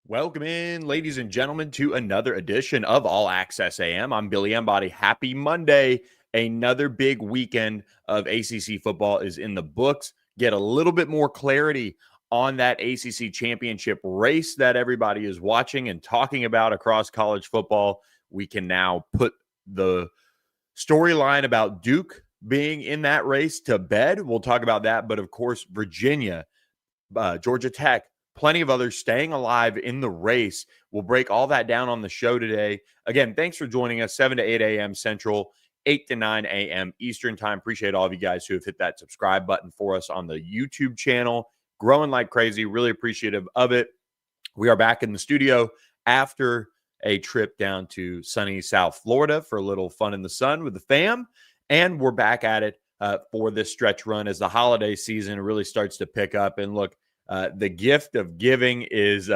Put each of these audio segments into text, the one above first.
Welcome in, ladies and gentlemen, to another edition of All Access AM. I'm Billy Embody. Happy Monday. Another big weekend of ACC football is in the books. Get a little bit more clarity on that ACC championship race that everybody is watching and talking about across college football. We can now put the storyline about Duke being in that race to bed. We'll talk about that. But of course, Virginia, Georgia Tech, plenty of others staying alive in the race. We'll break all that down on the show today. Again, thanks for joining us, 7 to 8 a.m. Central, 8 to 9 a.m. Eastern time. Appreciate all of you guys who have hit that subscribe button for us on the YouTube channel. Growing like crazy. Really appreciative of it. We are back in the studio after a trip down to sunny South Florida for a little fun in the sun with the fam. And we're back at it for this stretch run as the holiday season really starts to pick up. And look, the gift of giving is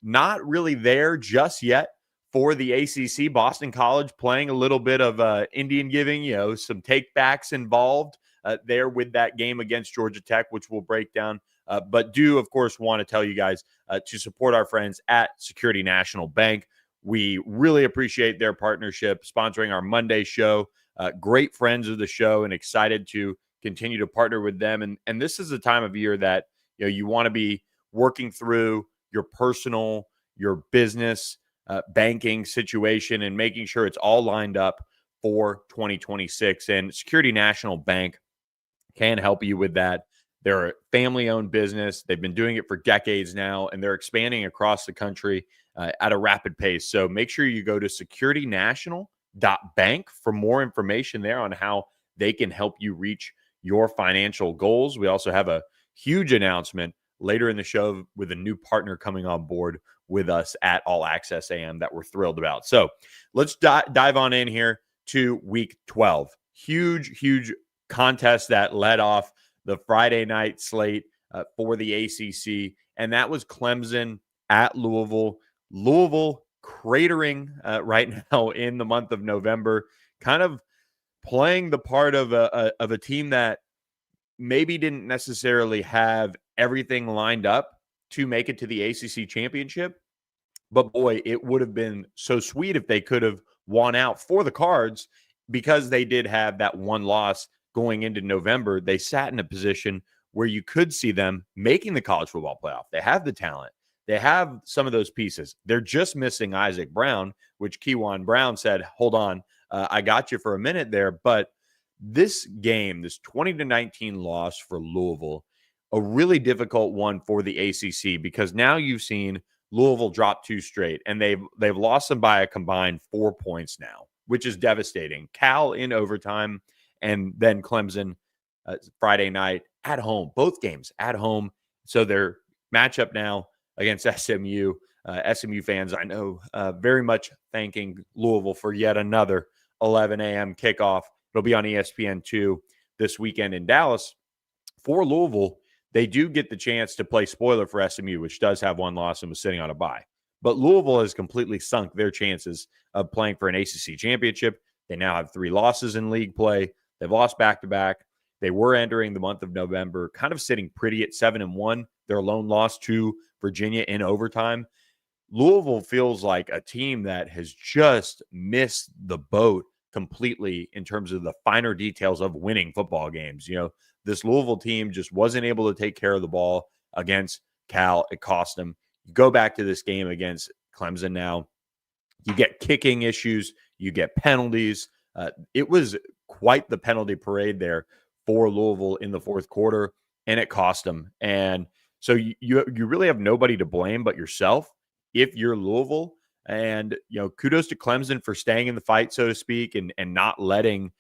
not really there just yet for the ACC. Boston College playing a little bit of Indian giving, some takebacks involved there with that game against Georgia Tech, which we'll break down. But do, of course, want to tell you guys to support our friends at Security National Bank. We really appreciate their partnership, sponsoring our Monday show. Great friends of the show and excited to continue to partner with them. And this is the time of year that you want to be working through your personal, your business, banking situation and making sure it's all lined up for 2026. And Security National Bank can help you with that. They're a family-owned business. They've been doing it for decades now, and they're expanding across the country at a rapid pace. So make sure you go to securitynational.bank for more information there on how they can help you reach your financial goals. We also have a huge announcement later in the show with a new partner coming on board with us at All Access AM that we're thrilled about. So let's dive on in here to week 12. Huge contest that led off the Friday night slate for the ACC, and that was Clemson at Louisville. Louisville cratering right now in the month of November, kind of playing the part of a team that maybe didn't necessarily have everything lined up to make it to the ACC championship. But boy, it would have been so sweet if they could have won out for the Cards, because they did have that one loss going into November. They sat in a position where you could see them making the college football playoff. They have the talent. They have some of those pieces. They're just missing Isaac Brown, which Kewan Brown said, hold on, I got you for a minute there. But this game, this 20-19 loss for Louisville, a really difficult one for the ACC, because now you've seen Louisville drop 2 straight, and they've lost them by a combined 4 points now, which is devastating. Cal in overtime, and then Clemson Friday night at home, both games at home. So their matchup now against SMU. SMU fans, I know, very much thanking Louisville for yet another 11 a.m. kickoff. It'll be on ESPN2 this weekend in Dallas. For Louisville, they do get the chance to play spoiler for SMU, which does have one loss and was sitting on a bye. But Louisville has completely sunk their chances of playing for an ACC championship. They now have 3 losses in league play. They've lost back-to-back. They were entering the month of November kind of sitting pretty at 7-1. Their lone loss to Virginia in overtime. Louisville feels like a team that has just missed the boat completely in terms of the finer details of winning football games. This Louisville team just wasn't able to take care of the ball against Cal. It cost them. You go back to this game against Clemson now, you get kicking issues, you get penalties. It was quite the penalty parade there for Louisville in the fourth quarter, and it cost them. And so you really have nobody to blame but yourself if you're Louisville. And, kudos to Clemson for staying in the fight, so to speak, and not letting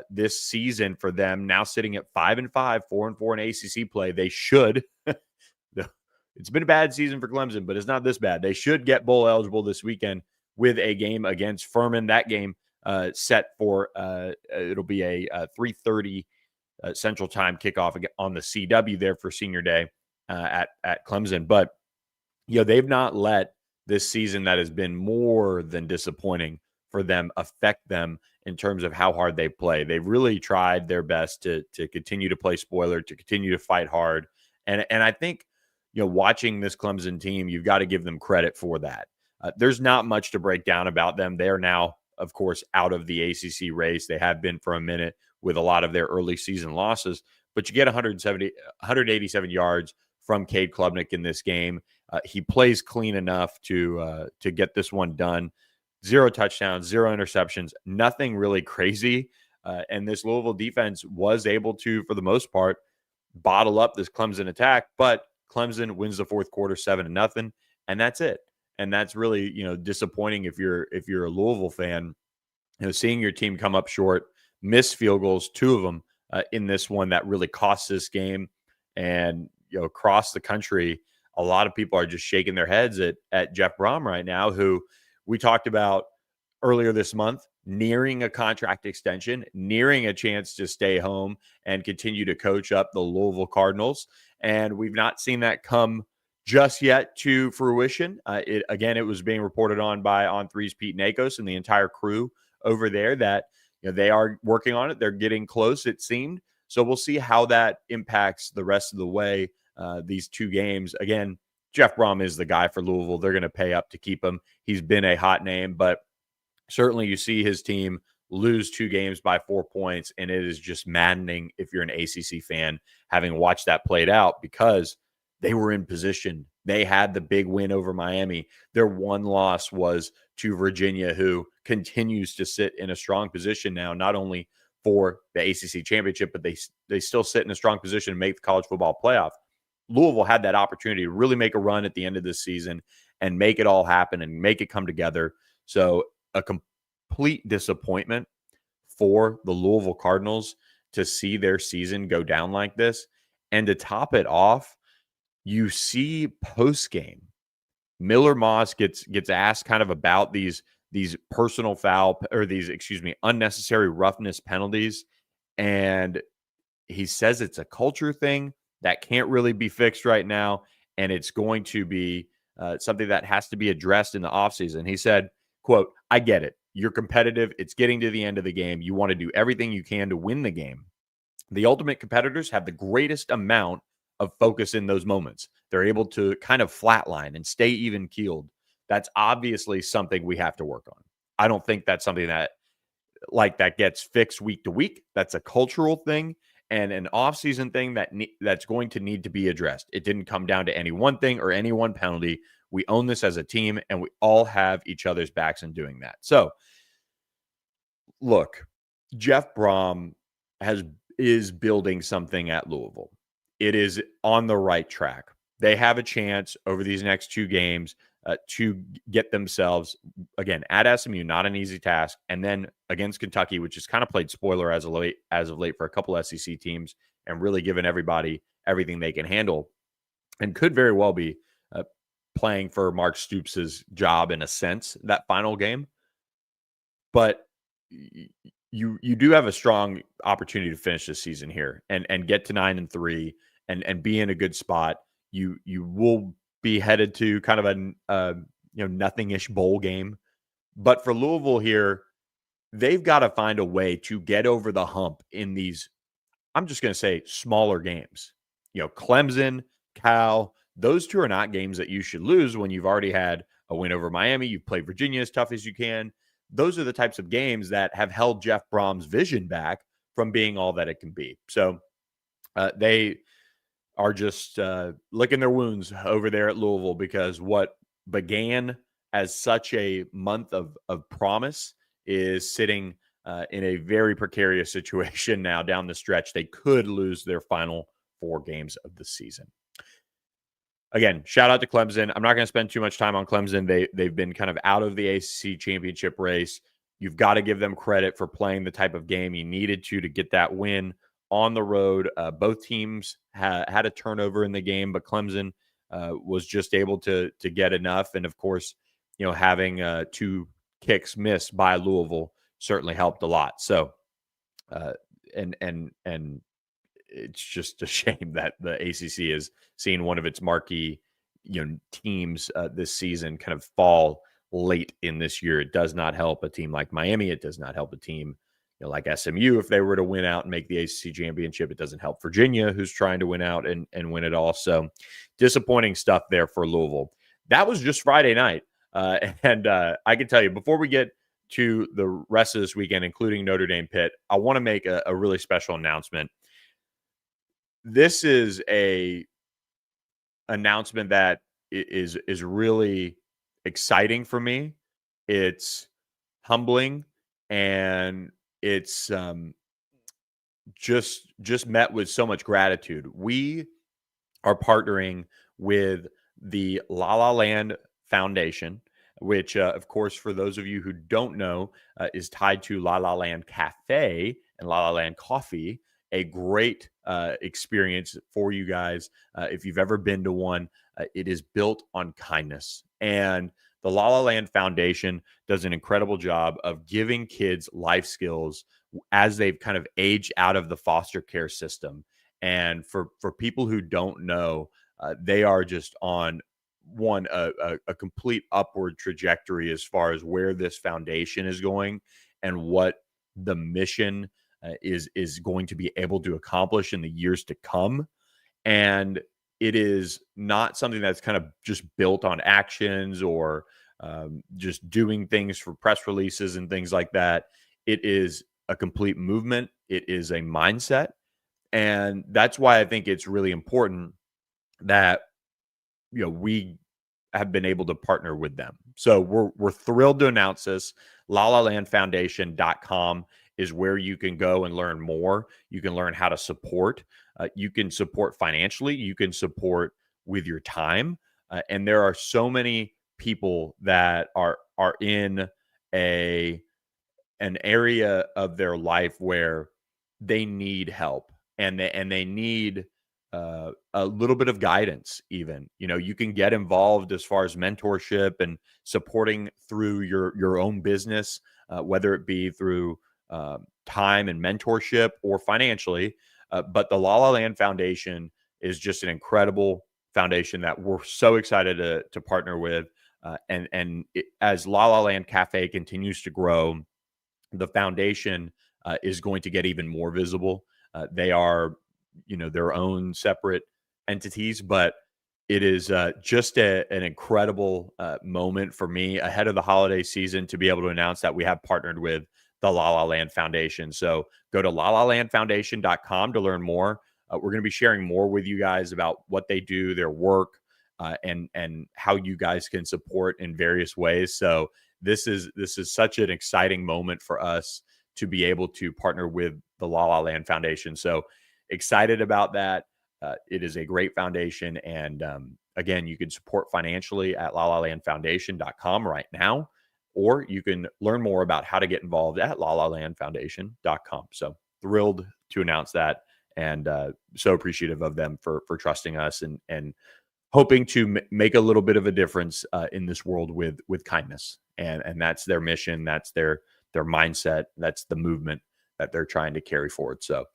this season for them now sitting at 5-5, 4-4 in ACC play. They should. It's been a bad season for Clemson, but it's not this bad. They should get bowl eligible this weekend with a game against Furman. That game set for it'll be a 3:30 Central Time kickoff on the CW there for Senior Day at Clemson. But they've not let this season that has been more than disappointing for them affect them in terms of how hard they play. They've really tried their best to continue to play spoiler, to continue to fight hard. And I think, watching this Clemson team, you've got to give them credit for that. There's not much to break down about them. They are now, of course, out of the ACC race. They have been for a minute with a lot of their early season losses, but you get 187 yards from Cade Klubnik in this game. He plays clean enough to get this one done. 0 touchdowns, 0 interceptions, nothing really crazy. And this Louisville defense was able to, for the most part, bottle up this Clemson attack, but Clemson wins the fourth quarter 7-0, and that's it. And that's really, disappointing if you're a Louisville fan, seeing your team come up short, miss field goals, 2 of them in this one that really cost this game. And, across the country, a lot of people are just shaking their heads at Jeff Brom right now, who we talked about earlier this month, nearing a contract extension, nearing a chance to stay home and continue to coach up the Louisville Cardinals. And we've not seen that come just yet to fruition. It was being reported on by On3's Pete Nakos and the entire crew over there that they are working on it. They're getting close, it seemed. So we'll see how that impacts the rest of the way, these 2 games. Again, Jeff Brom is the guy for Louisville. They're going to pay up to keep him. He's been a hot name, but certainly you see his team lose 2 games by 4 points, and it is just maddening if you're an ACC fan having watched that played out, because they were in position. They had the big win over Miami. Their one loss was to Virginia, who continues to sit in a strong position now, not only for the ACC championship, but they still sit in a strong position to make the college football playoff. Louisville had that opportunity to really make a run at the end of this season and make it all happen and make it come together. So a complete disappointment for the Louisville Cardinals to see their season go down like this. And to top it off, you see post-game, Miller Moss gets asked kind of about these personal foul or unnecessary roughness penalties. And he says it's a culture thing that can't really be fixed right now. And it's going to be something that has to be addressed in the offseason. He said, quote, "I get it. You're competitive. It's getting to the end of the game. You want to do everything you can to win the game. The ultimate competitors have the greatest amount of focus in those moments. They're able to kind of flatline and stay even keeled. That's obviously something we have to work on. I don't think that's something that gets fixed week to week. That's a cultural thing and an off-season thing that's going to need to be addressed. It didn't come down to any one thing or any one penalty. We own this as a team, and we all have each other's backs in doing that." So, look, Jeff Brom is building something at Louisville. It is on the right track. They have a chance over these next 2 games to get themselves, again, at SMU, not an easy task, and then against Kentucky, which has kind of played spoiler as of late for a couple SEC teams and really given everybody everything they can handle, and could very well be playing for Mark Stoops' job in a sense, that final game. But you do have a strong opportunity to finish this season here and get to 9-3 and be in a good spot. You will be headed to kind of a nothing-ish bowl game. But for Louisville here, they've got to find a way to get over the hump in these, I'm just going to say, smaller games. Clemson, Cal, those 2 are not games that you should lose when you've already had a win over Miami. You've played Virginia as tough as you can. Those are the types of games that have held Jeff Brom's vision back from being all that it can be. So they are just licking their wounds over there at Louisville, because what began as such a month of promise is sitting in a very precarious situation now down the stretch. They could lose their final 4 games of the season. Again, shout out to Clemson. I'm not going to spend too much time on Clemson. They've been kind of out of the ACC championship race. You've got to give them credit for playing the type of game you needed to get that win on the road. Both teams had a turnover in the game, but Clemson was just able to get enough. And of course, having 2 kicks missed by Louisville certainly helped a lot. So, and it's just a shame that the ACC has seen one of its marquee, teams this season kind of fall late in this year. It does not help a team like Miami. It does not help a team like SMU, if they were to win out and make the ACC championship, it doesn't help Virginia, who's trying to win out and win it all. So disappointing stuff there for Louisville. That was just Friday night. And I can tell you, before we get to the rest of this weekend, including Notre Dame Pitt, I want to make a really special announcement. This is a announcement that is really exciting for me. It's humbling, and it's just met with so much gratitude. We are partnering with the La La Land Foundation, which, of course, for those of you who don't know, is tied to La La Land Cafe and La La Land Coffee, a great experience for you guys. If you've ever been to one, it is built on kindness. And the La La Land Foundation does an incredible job of giving kids life skills as they've kind of aged out of the foster care system. And for people who don't know, they are just on a complete upward trajectory as far as where this foundation is going and what the mission is going to be able to accomplish in the years to come. And it is not something that's kind of just built on actions or just doing things for press releases and things like that. It is a complete movement. It is a mindset. And that's why I think it's really important that, we have been able to partner with them. So we're thrilled to announce this. LaLaLandFoundation.com is where you can go and learn more. You can learn how to support. You can support financially. You can support with your time. And there are so many people that are in an area of their life where they need help and they need a little bit of guidance. Even, you can get involved as far as mentorship and supporting through your own business, whether it be through time and mentorship or financially. But the La La Land Foundation is just an incredible foundation that we're so excited to partner with. As La La Land Cafe continues to grow, the foundation is going to get even more visible. They are, their own separate entities, but it is just an incredible moment for me ahead of the holiday season to be able to announce that we have partnered with the La La Land Foundation. So go to LaLaLandFoundation.com to learn more. We're going to be sharing more with you guys about what they do, their work, and how you guys can support in various ways. So this is such an exciting moment for us to be able to partner with the La La Land Foundation. So excited about that. It is a great foundation. And again, you can support financially at LaLaLandFoundation.com right now, or you can learn more about how to get involved at LaLaLandFoundation.com. So thrilled to announce that, and so appreciative of them for trusting us and hoping to make a little bit of a difference in this world with kindness. And that's their mission. That's their mindset. That's the movement that they're trying to carry forward. So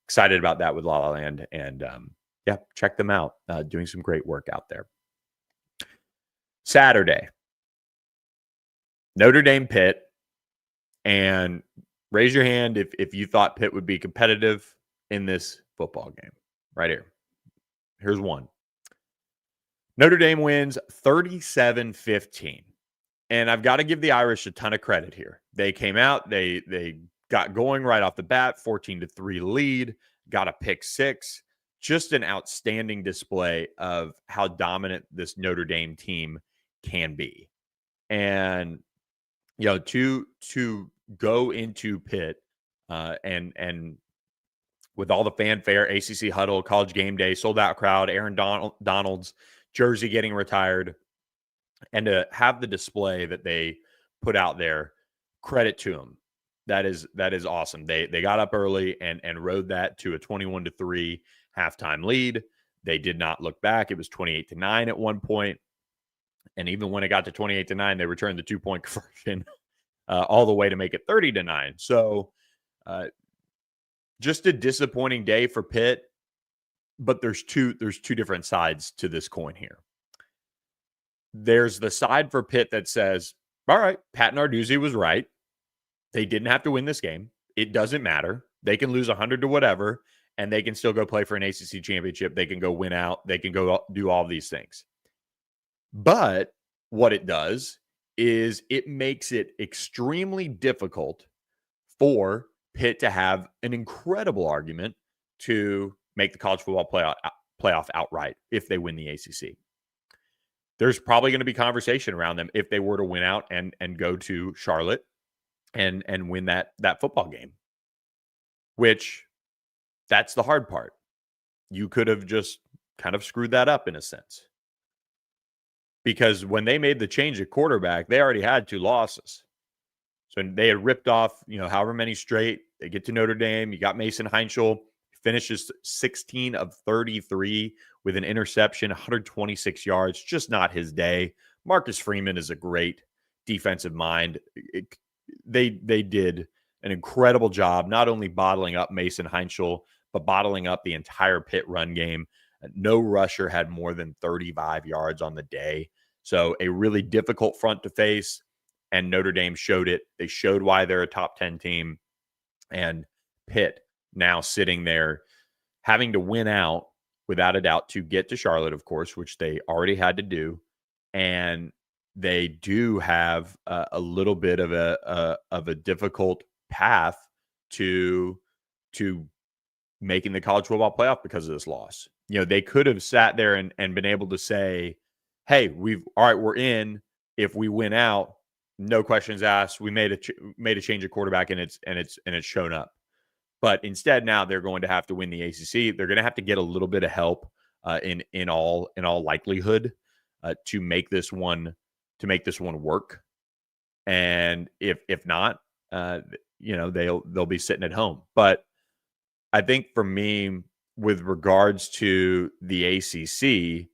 excited about that with La La Land, and check them out. Doing some great work out there. Saturday, Notre Dame Pitt, and raise your hand if you thought Pitt would be competitive in this football game. Right here. Here's one. Notre Dame wins 37-15. And I've got to give the Irish a ton of credit here. They came out, they got going right off the bat, 14-3 lead, got a pick six. Just an outstanding display of how dominant this Notre Dame team can be. And to go into Pitt and with all the fanfare, ACC huddle, college game day, sold out crowd, Aaron Donald's jersey getting retired, and to have the display that they put out there, credit to them. That is awesome. They got up early and rode that to a 21-3 halftime lead. They did not look back. It was 28-9 at one point. And even when it got to 28-9, they returned the 2-point conversion all the way to make it 30-9. So just a disappointing day for Pitt. But there's two different sides to this coin here. There's the side for Pitt that says, all right, Pat Narduzzi was right. They didn't have to win this game. it doesn't matter. They can lose 100 to whatever, and they can still go play for an ACC championship. They can go win out. They can go do all these things. But what it does is it makes it extremely difficult for Pitt to have an incredible argument to make the college football playoff outright if they win the ACC. There's probably going to be conversation around them if they were to win out and go to Charlotte and win that football game, which that's the hard part. You could have just kind of screwed that up in a sense. Because when they made the change at quarterback, they already had 2 losses. So they had ripped off, however many straight. They get to Notre Dame. You got Mason Heinschel, finishes 16 of 33 with an interception, 126 yards, just not his day. Marcus Freeman is a great defensive mind. They did an incredible job, not only bottling up Mason Heinschel, but bottling up the entire Pitt run game. No rusher had more than 35 yards on the day. So a really difficult front to face, and Notre Dame showed it. They showed why they're a top 10 team. And Pitt now sitting there having to win out without a doubt to get to Charlotte, of course, which they already had to do. And they do have a little bit of a difficult path to making the college football playoff because of this loss. They could have sat there and been able to say, hey, we're in. If we win out, no questions asked. We made a change of quarterback and it's shown up. But instead, now they're going to have to win the ACC. They're going to have to get a little bit of help in all likelihood to make this one work. And if not, they'll be sitting at home. But I think for me, with regards to the ACC,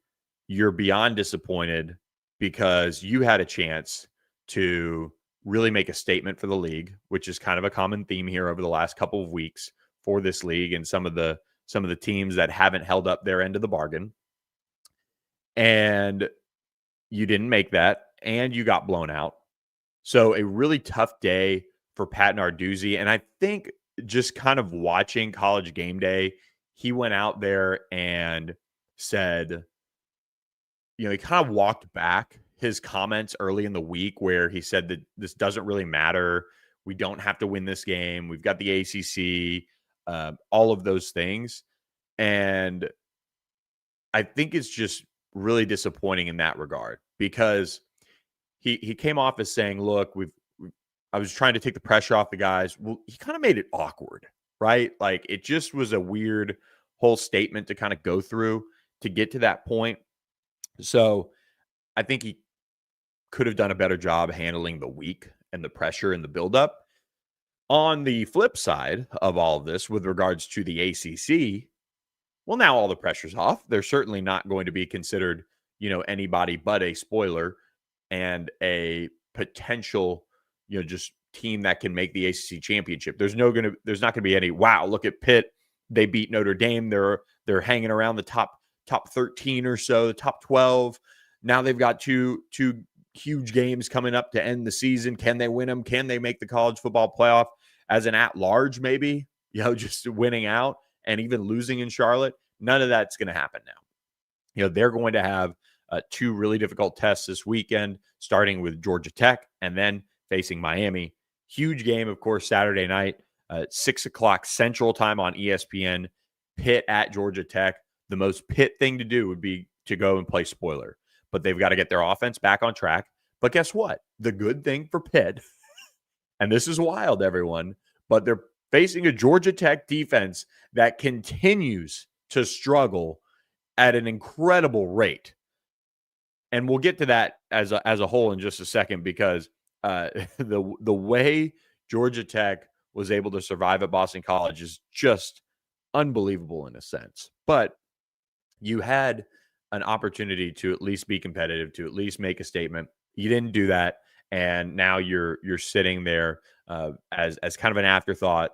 you're beyond disappointed because you had a chance to really make a statement for the league, which is kind of a common theme here over the last couple of weeks for this league and some of the teams that haven't held up their end of the bargain. And you didn't make that, and you got blown out. So a really tough day for Pat Narduzzi. And I think just kind of watching College Game Day, he went out there and said, he kind of walked back his comments early in the week where he said that this doesn't really matter. We don't have to win this game. We've got the ACC, all of those things. And I think it's just really disappointing in that regard because he came off as saying, look, I was trying to take the pressure off the guys. Well, he kind of made it awkward, right? Like it just was a weird whole statement to kind of go through to get to that point. So I think he could have done a better job handling the week and the pressure and the buildup. On the flip side of all of this, with regards to the ACC, well, now all the pressure's off. They're certainly not going to be considered, anybody but a spoiler and a potential, just team that can make the ACC championship. There's not going to be any, wow, look at Pitt. They beat Notre Dame. They're hanging around the top 13 or so, the top 12. Now they've got two huge games coming up to end the season. Can they win them? Can they make the college football playoff as an at-large maybe? Just winning out and even losing in Charlotte. None of that's going to happen now. They're going to have 2 really difficult tests this weekend, starting with Georgia Tech and then facing Miami. Huge game, of course, Saturday night, 6 o'clock Central Time on ESPN. Pitt at Georgia Tech. The most Pitt thing to do would be to go and play spoiler. But they've got to get their offense back on track. But guess what? The good thing for Pitt, and this is wild, everyone, but they're facing a Georgia Tech defense that continues to struggle at an incredible rate. And we'll get to that as a whole in just a second because the way Georgia Tech was able to survive at Boston College is just unbelievable in a sense. But you had an opportunity to at least be competitive, to at least make a statement. You didn't do that, and now you're sitting there as kind of an afterthought.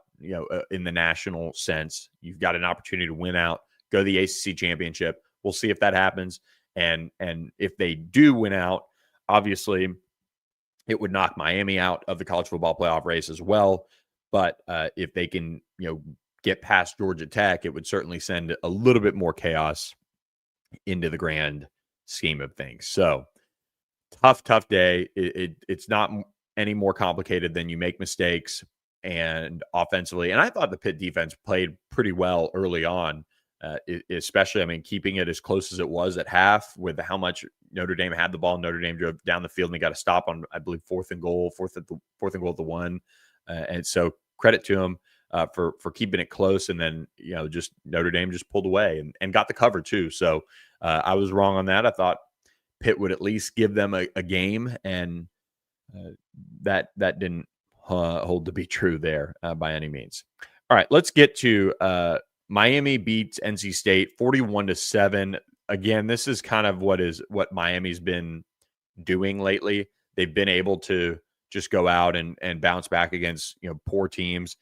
In the national sense, you've got an opportunity to win out, go to the ACC championship. We'll see if that happens, and if they do win out, obviously, it would knock Miami out of the college football playoff race as well. But if they can, get past Georgia Tech, it would certainly send a little bit more chaos into the grand scheme of things. So tough day. It's not any more complicated than you make mistakes and offensively. And I thought the Pitt defense played pretty well early on, especially, keeping it as close as it was at half with how much Notre Dame had the ball. Notre Dame drove down the field and they got a stop on, I believe, fourth and goal at the one. And so credit to them for keeping it close. And then, just Notre Dame just pulled away and got the cover too. So I was wrong on that. I thought Pitt would at least give them a game, and that didn't hold to be true there by any means. All right, let's get to Miami beats NC State 41-7. Again, this is kind of what Miami's been doing lately. They've been able to just go out and bounce back against poor teams.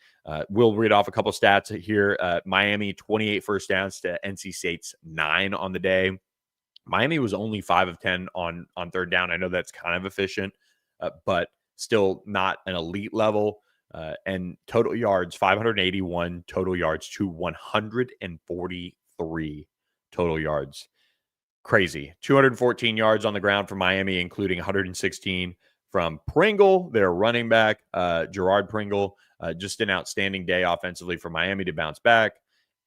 We'll read off a couple stats here. Miami 28 first downs to NC State's 9 on the day. Miami was only 5 of 10 on third down. I know that's kind of efficient, but still not an elite level. And total yards, 581 total yards to 143 total yards. Crazy. 214 yards on the ground for Miami, including 116 from Pringle, their running back, Gerard Pringle. Just an outstanding day offensively for Miami to bounce back.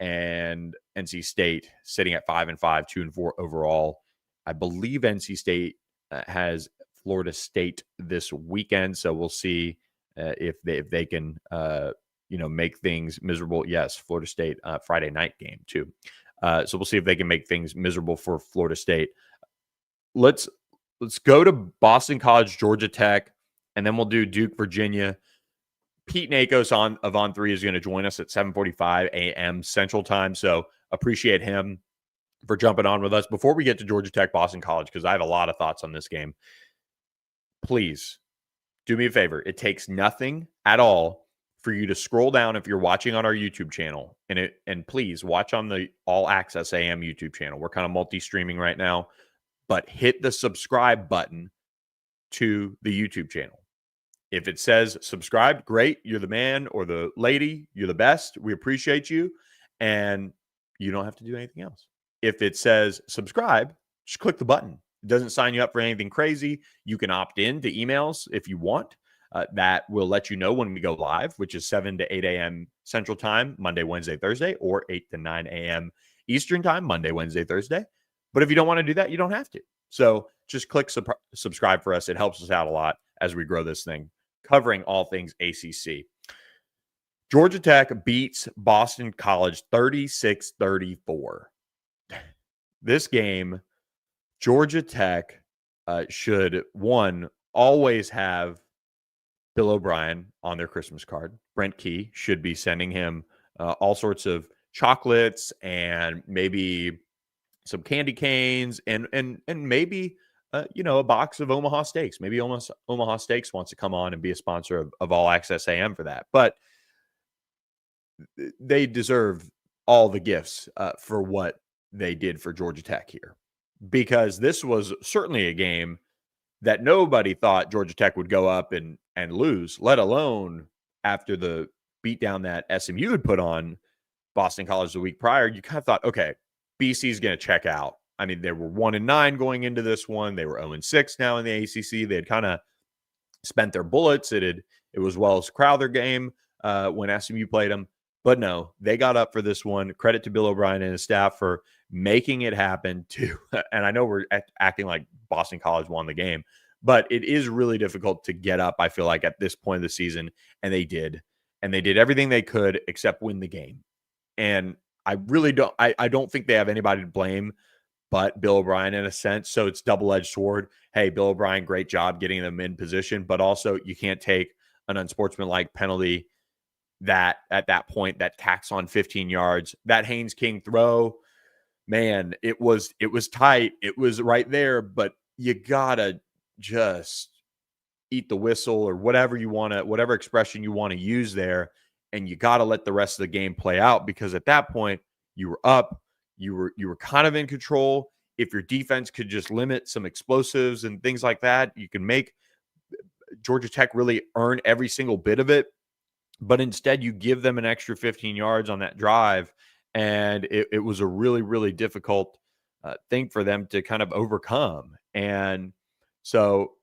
And NC State sitting at 5-5, 2-4 overall. I believe NC State has Florida State this weekend, so we'll see if they can make things miserable. Yes, Florida State Friday night game too. So we'll see if they can make things miserable for Florida State. Let's go to Boston College, Georgia Tech, and then we'll do Duke, Virginia. Pete Nakos of On3 is going to join us at 7:45 a.m. Central Time. So appreciate him for jumping on with us. Before we get to Georgia Tech, Boston College, because I have a lot of thoughts on this game, please do me a favor. It takes nothing at all for you to scroll down if you're watching on our YouTube channel, and please watch on the All Access AM YouTube channel. We're kind of multi-streaming right now, but hit the subscribe button to the YouTube channel. If it says subscribe, great. You're the man or the lady. You're the best. We appreciate you. And you don't have to do anything else. If it says subscribe, just click the button. It doesn't sign you up for anything crazy. You can opt in to emails if you want. That will let you know when we go live, which is 7 to 8 a.m. Central Time, Monday, Wednesday, Thursday, or 8 to 9 a.m. Eastern Time, Monday, Wednesday, Thursday. But if you don't want to do that, you don't have to. So just click subscribe for us. It helps us out a lot as we grow this thing, covering all things ACC. Georgia Tech beats Boston College 36-34. This game, Georgia Tech should, always have Bill O'Brien on their Christmas card. Brent Key should be sending him all sorts of chocolates and maybe some candy canes and maybe a box of Omaha Steaks. Maybe Omaha Steaks wants to come on and be a sponsor of All Access AM for that. But they deserve all the gifts for what they did for Georgia Tech here, because this was certainly a game that nobody thought Georgia Tech would go up and lose, let alone after the beatdown that SMU had put on Boston College the week prior. You kind of thought, okay, BC's going to check out. I mean, they were 1-9 going into this one. They were 0-6 now in the ACC. They had kind of spent their bullets. It was Wells Crowther game when SMU played them. But no, they got up for this one. Credit to Bill O'Brien and his staff for making it happen too. And I know we're acting like Boston College won the game, but it is really difficult to get up, I feel like, at this point of the season. And they did. And they did everything they could except win the game. And I really don't, I don't think they have anybody to blame but Bill O'Brien in a sense. So it's double-edged sword. Hey, Bill O'Brien, great job getting them in position, but also you can't take an unsportsmanlike penalty that at that point that tacks on 15 yards. That Haynes King throw, man, it was tight. It was right there, but you gotta just eat the whistle or whatever expression you want to use there. And you got to let the rest of the game play out, because at that point you were up, you were kind of in control. If your defense could just limit some explosives and things like that, you can make Georgia Tech really earn every single bit of it. But instead, you give them an extra 15 yards on that drive, and it was a really, really difficult thing for them to kind of overcome. And so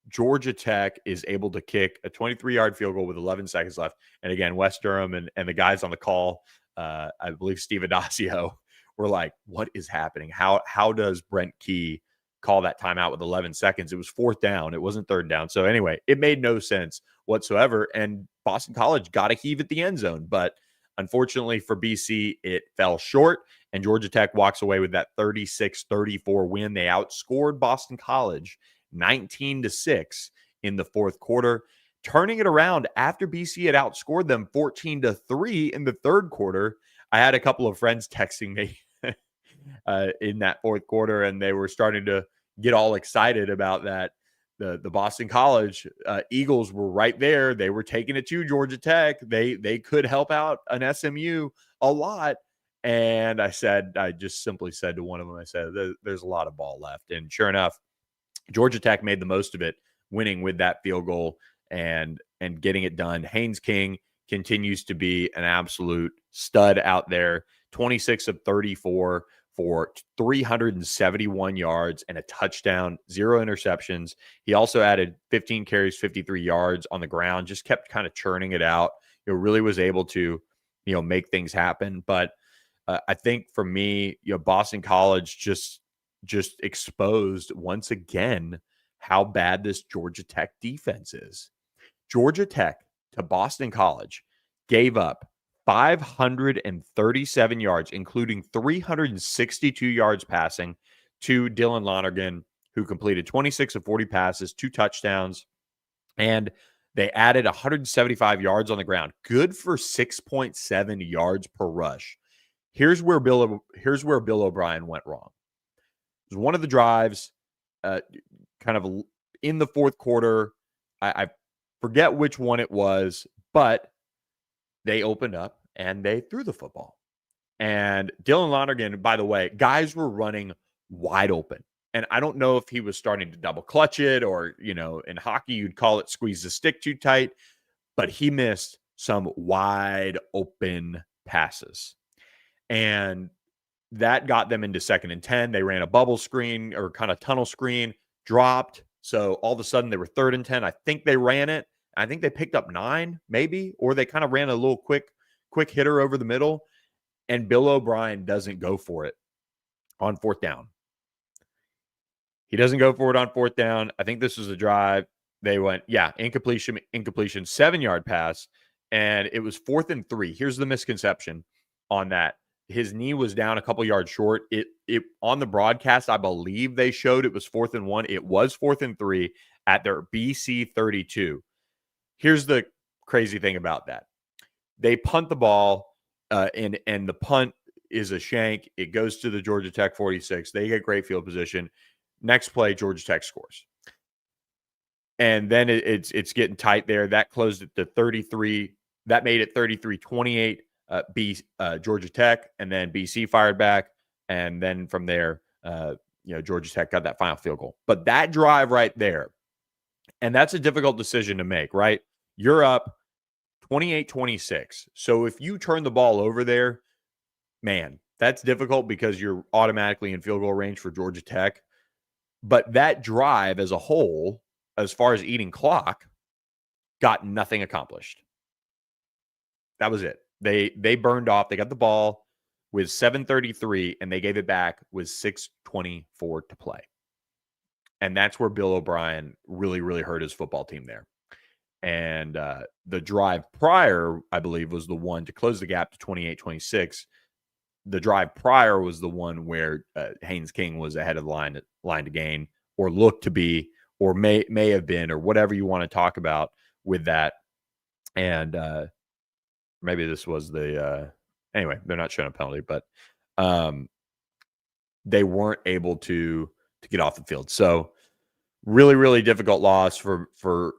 Georgia Tech is able to kick a 23-yard field goal with 11 seconds left. And again, West Durham and the guys on the call, I believe Steve Adazio, were like, what is happening? How does Brent Key call that timeout with 11 seconds? It was fourth down. It wasn't third down. So anyway, it made no sense whatsoever. And Boston College got a heave at the end zone. But unfortunately for BC, it fell short. And Georgia Tech walks away with that 36-34 win. They outscored Boston College 19-6 in the fourth quarter, turning it around after BC had outscored them 14-3 in the third quarter. I had a couple of friends texting me in that fourth quarter, and they were starting to get all excited about that. The Boston College Eagles were right there. They were taking it to Georgia Tech. They could help out an SMU a lot. And I just simply said to one of them, I said, there's a lot of ball left. And sure enough, Georgia Tech made the most of it, winning with that field goal and getting it done. Haynes King continues to be an absolute stud out there. 26 of 34 for 371 yards and a touchdown, 0 interceptions. He also added 15 carries, 53 yards on the ground, just kept kind of churning it out. Really was able to, make things happen. But I think for me, Boston College just exposed once again how bad this Georgia Tech defense is. Georgia Tech to Boston College gave up 537 yards, including 362 yards passing to Dylan Lonergan, who completed 26 of 40 passes, 2 touchdowns, and they added 175 yards on the ground. Good for 6.7 yards per rush. Here's where Bill O'Brien went wrong. It was one of the drives, kind of in the fourth quarter. I forget which one it was, but they opened up and they threw the football. And Dylan Lonergan, by the way, guys were running wide open. And I don't know if he was starting to double clutch it or, in hockey, you'd call it squeeze the stick too tight, but he missed some wide open passes. And that got them into 2nd and 10. They ran a bubble screen or kind of tunnel screen, dropped. So all of a sudden they were 3rd and 10. I think they ran it. I think they picked up 9 maybe, or they kind of ran a little quick hitter over the middle. And Bill O'Brien doesn't go for it on 4th down. He doesn't go for it on 4th down. I think this was a drive. They went, incompletion, 7-yard pass. And it was 4th and 3. Here's the misconception on that. His knee was down a couple yards short. It on the broadcast, I believe they showed it was 4th and 1. It was 4th and 3 at their BC 32. Here's the crazy thing about that. They punt the ball, and the punt is a shank. It goes to the Georgia Tech 46. They get great field position. Next play, Georgia Tech scores. And then it's getting tight there. That closed it to 33. That made it 33-28. Georgia Tech, and then BC fired back, and then from there, Georgia Tech got that final field goal. But that drive right there, and that's a difficult decision to make, right? You're up 28-26. So if you turn the ball over there, man, that's difficult because you're automatically in field goal range for Georgia Tech. But that drive as a whole, as far as eating clock, got nothing accomplished. That was it. They burned off. They got the ball with 7:33, and they gave it back with 6:24 to play. And that's where Bill O'Brien really, really hurt his football team there. And the drive prior, I believe, was the one to close the gap to 28-26. The drive prior was the one where Haynes King was ahead of the line to gain, or looked to be, or may have been, or whatever you want to talk about with that. And maybe this was the anyway, they're not showing a penalty, but they weren't able to get off the field. So really, really difficult loss for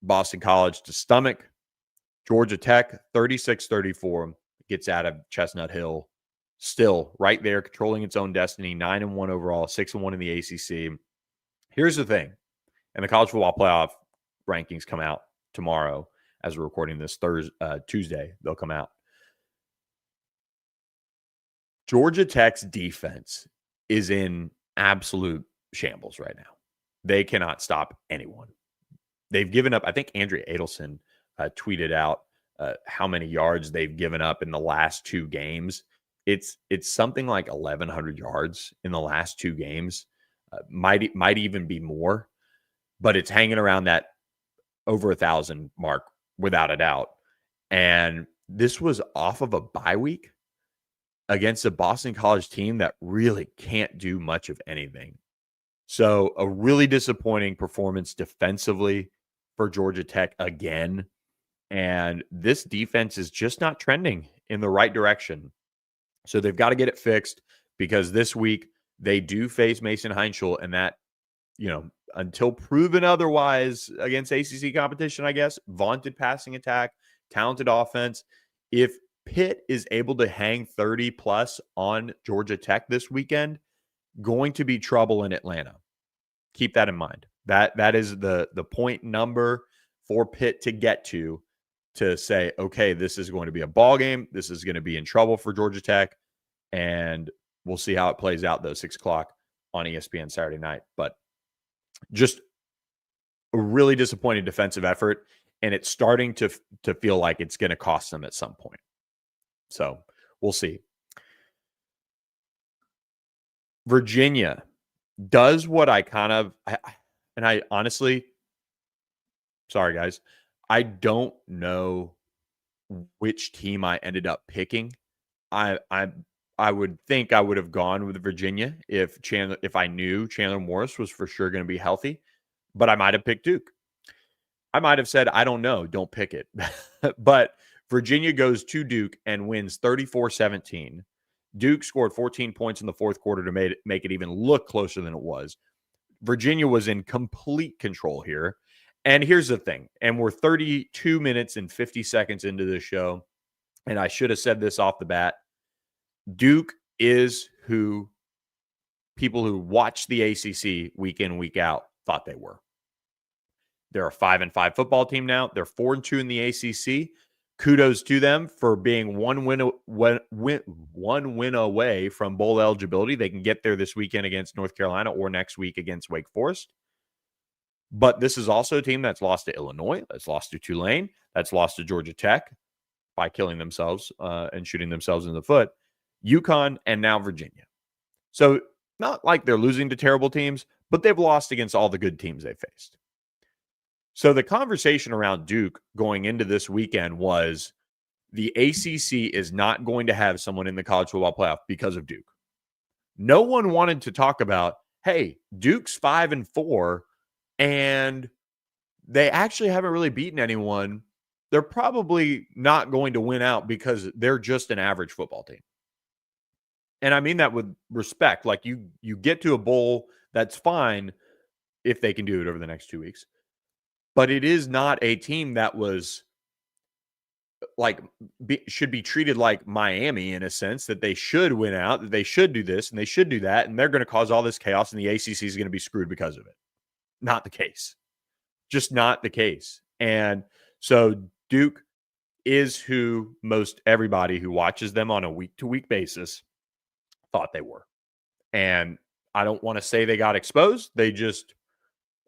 Boston College to stomach. Georgia Tech, 36-34, gets out of Chestnut Hill, still right there, controlling its own destiny, 9-1 overall, 6-1 in the ACC. Here's the thing, and the college football playoff rankings come out tomorrow. as we're recording this Tuesday, they'll come out. Georgia Tech's defense is in absolute shambles right now. They cannot stop anyone. They've given up, I think Andrea Adelson tweeted out how many yards they've given up in the last 2 games. It's something like 1,100 yards in the last 2 games. Might even be more, but it's hanging around that over 1,000 mark without a doubt. And this was off of a bye week against a Boston College team that really can't do much of anything. So a really disappointing performance defensively for Georgia Tech again. And this defense is just not trending in the right direction. So they've got to get it fixed, because this week they do face Mason Heinschel, and that, until proven otherwise against ACC competition, I guess, vaunted passing attack, talented offense. If Pitt is able to hang 30 plus on Georgia Tech this weekend, going to be trouble in Atlanta. Keep that in mind. That is the point number for Pitt to get to say, okay, this is going to be a ball game. This is going to be in trouble for Georgia Tech, and we'll see how it plays out, though, 6 o'clock on ESPN Saturday night. But just a really disappointing defensive effort, and it's starting to feel like it's going to cost them at some point. So we'll see. Virginia does what I honestly, sorry guys, I don't know which team I ended up picking. I would think I would have gone with Virginia if I knew Chandler Morris was for sure going to be healthy, but I might have picked Duke. I might have said, I don't know, don't pick it. But Virginia goes to Duke and wins 34-17. Duke scored 14 points in the fourth quarter to make it even look closer than it was. Virginia was in complete control here. And here's the thing, and we're 32 minutes and 50 seconds into this show, and I should have said this off the bat. Duke is who people who watch the ACC week in, week out thought they were. They're a 5-5 football team now. They're 4-2 in the ACC. Kudos to them for being one win away from bowl eligibility. They can get there this weekend against North Carolina or next week against Wake Forest. But this is also a team that's lost to Illinois, that's lost to Tulane, that's lost to Georgia Tech by killing themselves and shooting themselves in the foot, UConn, and now Virginia. So not like they're losing to terrible teams, but they've lost against all the good teams they faced. So the conversation around Duke going into this weekend was the ACC is not going to have someone in the college football playoff because of Duke. No one wanted to talk about, hey, Duke's 5-4, and they actually haven't really beaten anyone. They're probably not going to win out because they're just an average football team. And I mean that with respect. Like you get to a bowl, that's fine if they can do it over the next 2 weeks. But it is not a team that was like should be treated like Miami in a sense, that they should win out, that they should do this and they should do that, and they're going to cause all this chaos and the ACC is going to be screwed because of it. Not the case. Just not the case. And so Duke is who most everybody who watches them on a week-to-week basis thought they were. And I don't want to say they got exposed. They just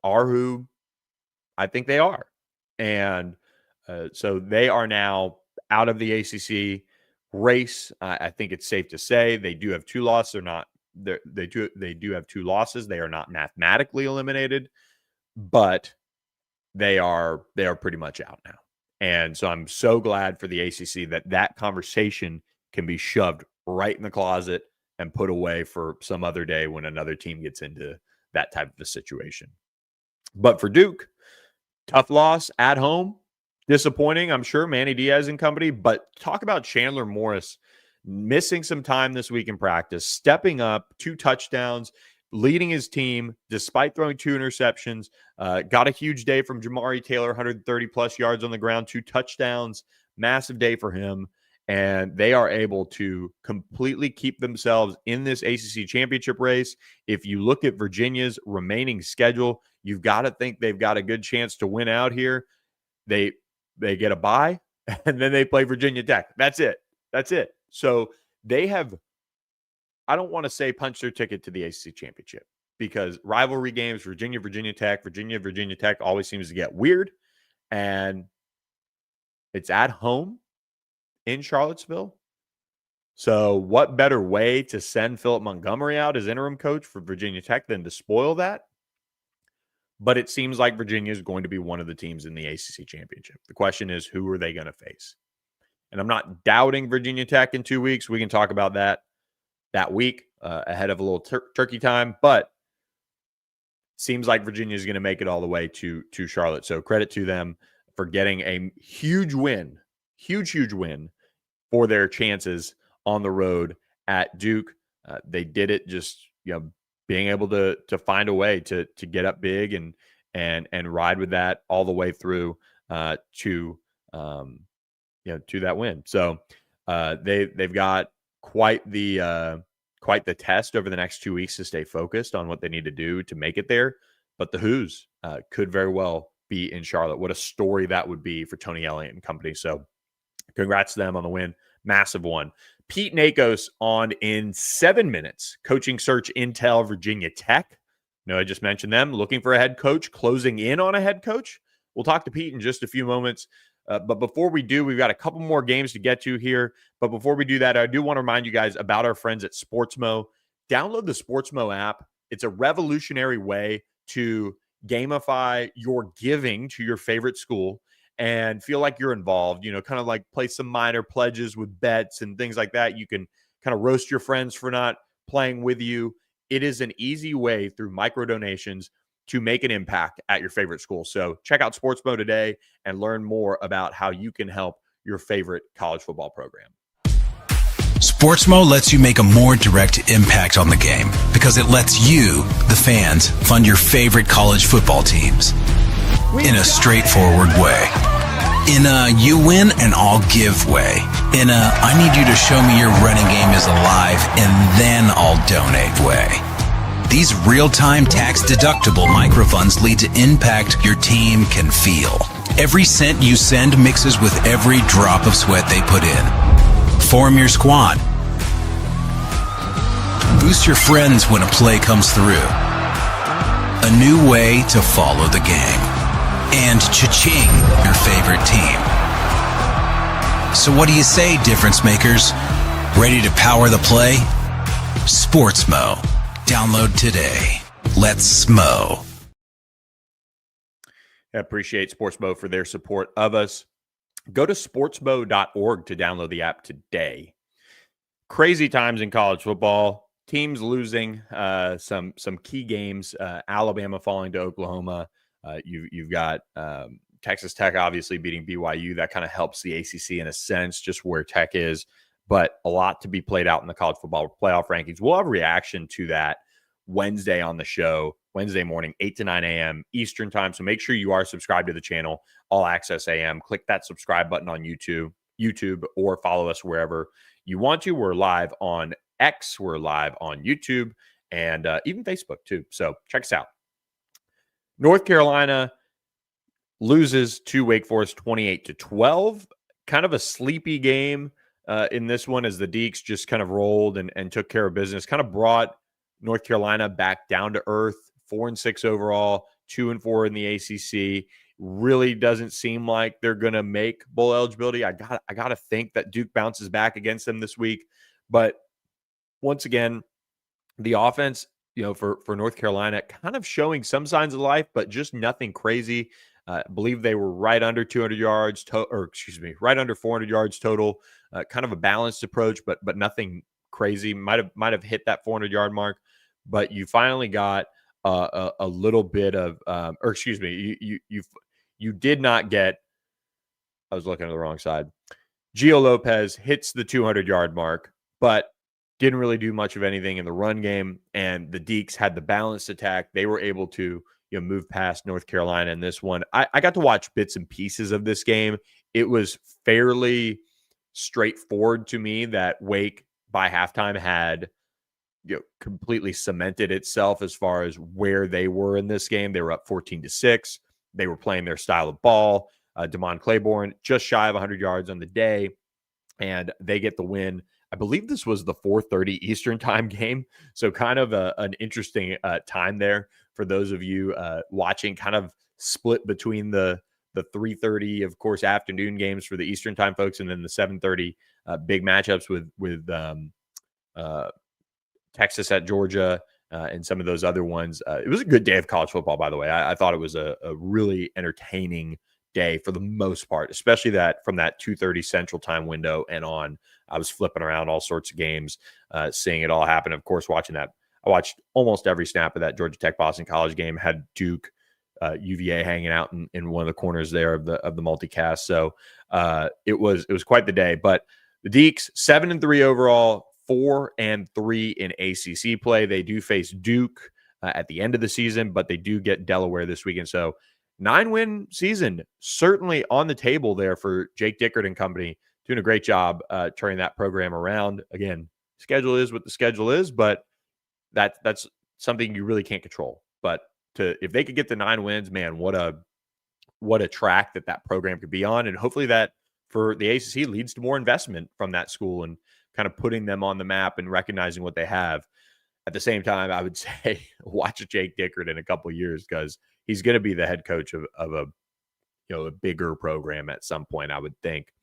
are who I think they are. And so they are now out of the ACC race. I think it's safe to say they do have 2 losses. They do have 2 losses. They are not mathematically eliminated, but they are pretty much out now. And so I'm so glad for the ACC that conversation can be shoved right in the closet and put away for some other day when another team gets into that type of a situation. But for Duke, tough loss at home. Disappointing, I'm sure, Manny Diaz and company. But talk about Chandler Morris missing some time this week in practice, stepping up, 2 touchdowns, leading his team despite throwing 2 interceptions. Got a huge day from Jamari Taylor, 130-plus yards on the ground, 2 touchdowns. Massive day for him. And they are able to completely keep themselves in this ACC championship race. If you look at Virginia's remaining schedule, you've got to think they've got a good chance to win out here. they get a bye, and then they play Virginia Tech. That's it. So they have, I don't want to say punch their ticket to the ACC championship, because rivalry games, Virginia Tech always seems to get weird. And it's at home in Charlottesville. So what better way to send Philip Montgomery out as interim coach for Virginia Tech than to spoil that? But it seems like Virginia is going to be one of the teams in the ACC championship. The question is, who are they going to face? And I'm not doubting Virginia Tech in 2 weeks. We can talk about that week ahead of a little turkey time. But seems like Virginia is going to make it all the way to Charlotte. So credit to them for getting a huge win for their chances on the road at Duke. They did it just, being able to find a way to get up big and ride with that all the way through to that win. So they've got quite the test over the next 2 weeks to stay focused on what they need to do to make it there. But the Who's could very well be in Charlotte. What a story that would be for Tony Elliott and company. So congrats to them on the win. Massive one. Pete Nakos on in 7 minutes. Coaching search intel, Virginia Tech. I just mentioned them looking for a head coach, closing in on a head coach. We'll talk to Pete in just a few moments. But before we do, we've got a couple more games to get to here. But before we do that, I do want to remind you guys about our friends at Sportsmo. Download the Sportsmo app. It's a revolutionary way to gamify your giving to your favorite school and feel like you're involved, kind of like play some minor pledges with bets and things like that. You can kind of roast your friends for not playing with you. It is an easy way through micro donations to make an impact at your favorite school. So check out Sportsmo today and learn more about how you can help your favorite college football program. Sportsmo lets you make a more direct impact on the game because it lets you, the fans, fund your favorite college football teams in a straightforward way. In a you win and I'll give way. In a I need you to show me your running game is alive and then I'll donate way. These real-time tax-deductible microfunds lead to impact your team can feel. Every cent you send mixes with every drop of sweat they put in. Form your squad. Boost your friends when a play comes through. A new way to follow the game. And cha-ching, your favorite team. So what do you say, difference makers? Ready to power the play? Sportsmo. Download today. Let's smo. I appreciate Sportsmo for their support of us. Go to sportsmo.org to download the app today. Crazy times in college football. Teams losing some key games. Alabama falling to Oklahoma. You've got Texas Tech obviously beating BYU. That kind of helps the ACC in a sense, just where Tech is. But a lot to be played out in the college football playoff rankings. We'll have a reaction to that Wednesday on the show, Wednesday morning, 8 to 9 a.m. Eastern time. So make sure you are subscribed to the channel, All Access AM. Click that subscribe button on YouTube, or follow us wherever you want to. We're live on X. We're live on YouTube and even Facebook too. So check us out. North Carolina loses to Wake Forest 28-12. Kind of a sleepy game in this one as the Deacs just kind of rolled and took care of business. Kind of brought North Carolina back down to earth. 4-6 overall, 2-4 in the ACC. Really doesn't seem like they're going to make bowl eligibility. I got to think that Duke bounces back against them this week. But once again, the offense, for North Carolina, kind of showing some signs of life, but just nothing crazy. I believe they were right under 200 yards, right under 400 yards total. Kind of a balanced approach, but nothing crazy. Might have hit that 400-yard mark, but you finally got a little bit of, you did not get. I was looking at the wrong side. Gio Lopez hits the 200-yard mark, but didn't really do much of anything in the run game. And the Deacs had the balanced attack. They were able to move past North Carolina in this one. I got to watch bits and pieces of this game. It was fairly straightforward to me that Wake by halftime had completely cemented itself as far as where they were in this game. They were up 14-6. They were playing their style of ball. Damon Claiborne, just shy of 100 yards on the day, and they get the win. I believe this was the 4:30 Eastern time game, so kind of an interesting time there for those of you watching, kind of split between the 3:30, of course, afternoon games for the Eastern time folks, and then the 7:30 big matchups with Texas at Georgia and some of those other ones. It was a good day of college football, by the way. I thought it was a really entertaining day for the most part, especially that from that 2:30 Central time window and on. I was flipping around all sorts of games, seeing it all happen. Of course, watching that, I watched almost every snap of that Georgia Tech Boston College game. Had Duke, UVA hanging out in one of the corners there of the multicast. So it was quite the day. But the Deeks 7-3 overall, 4-3 in ACC play. They do face Duke at the end of the season, but they do get Delaware this weekend. So 9-win season certainly on the table there for Jake Dickert and company, doing a great job turning that program around. Again, schedule is what the schedule is, but that's something you really can't control. But if they could get the 9 wins, man, what a track that program could be on, and hopefully that for the ACC leads to more investment from that school and kind of putting them on the map and recognizing what they have. At the same time, I would say watch Jake Dickert in a couple of years, because he's going to be the head coach of a bigger program at some point, I would think.